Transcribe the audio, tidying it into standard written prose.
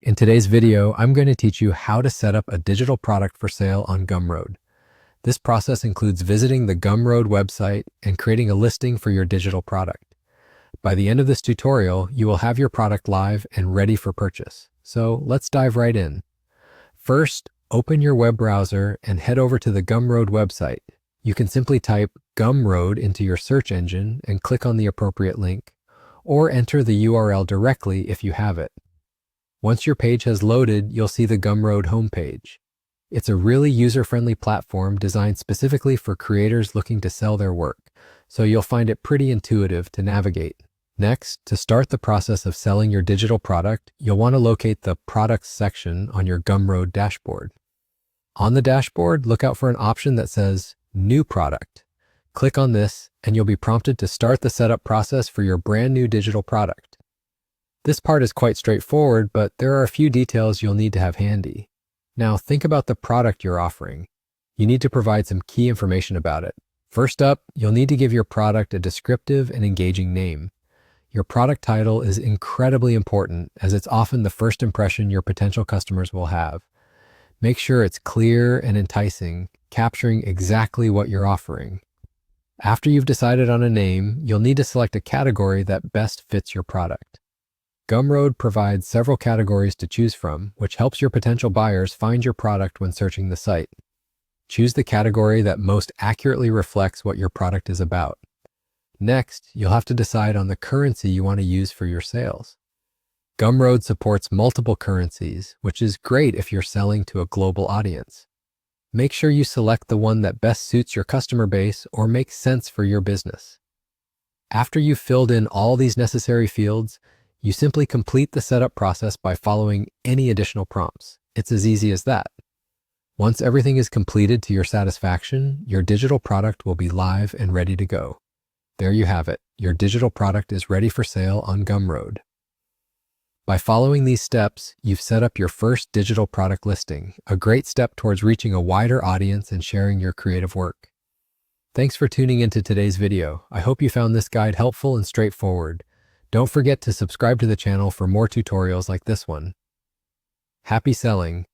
In today's video, I'm going to teach you how to set up a digital product for sale on Gumroad. This process includes visiting the Gumroad website and creating a listing for your digital product. By the end of this tutorial, you will have your product live and ready for purchase. So let's dive right in. First, open your web browser and head over to the Gumroad website. You can simply type Gumroad into your search engine and click on the appropriate link, or enter the URL directly if you have it. Once your page has loaded, you'll see the Gumroad homepage. It's a really user-friendly platform designed specifically for creators looking to sell their work, so you'll find it pretty intuitive to navigate. Next, to start the process of selling your digital product, you'll want to locate the Products section on your Gumroad dashboard. On the dashboard, look out for an option that says New Product. Click on this, and you'll be prompted to start the setup process for your brand new digital product. This part is quite straightforward, but there are a few details you'll need to have handy. Now, think about the product you're offering. You need to provide some key information about it. First up, you'll need to give your product a descriptive and engaging name. Your product title is incredibly important, as it's often the first impression your potential customers will have. Make sure it's clear and enticing, capturing exactly what you're offering. After you've decided on a name, you'll need to select a category that best fits your product. Gumroad provides several categories to choose from, which helps your potential buyers find your product when searching the site. Choose the category that most accurately reflects what your product is about. Next, you'll have to decide on the currency you want to use for your sales. Gumroad supports multiple currencies, which is great if you're selling to a global audience. Make sure you select the one that best suits your customer base or makes sense for your business. After you've filled in all these necessary fields, you simply complete the setup process by following any additional prompts. It's as easy as that. Once everything is completed to your satisfaction, your digital product will be live and ready to go. There you have it. Your digital product is ready for sale on Gumroad. By following these steps, you've set up your first digital product listing, a great step towards reaching a wider audience and sharing your creative work. Thanks for tuning into today's video. I hope you found this guide helpful and straightforward. Don't forget to subscribe to the channel for more tutorials like this one. Happy selling!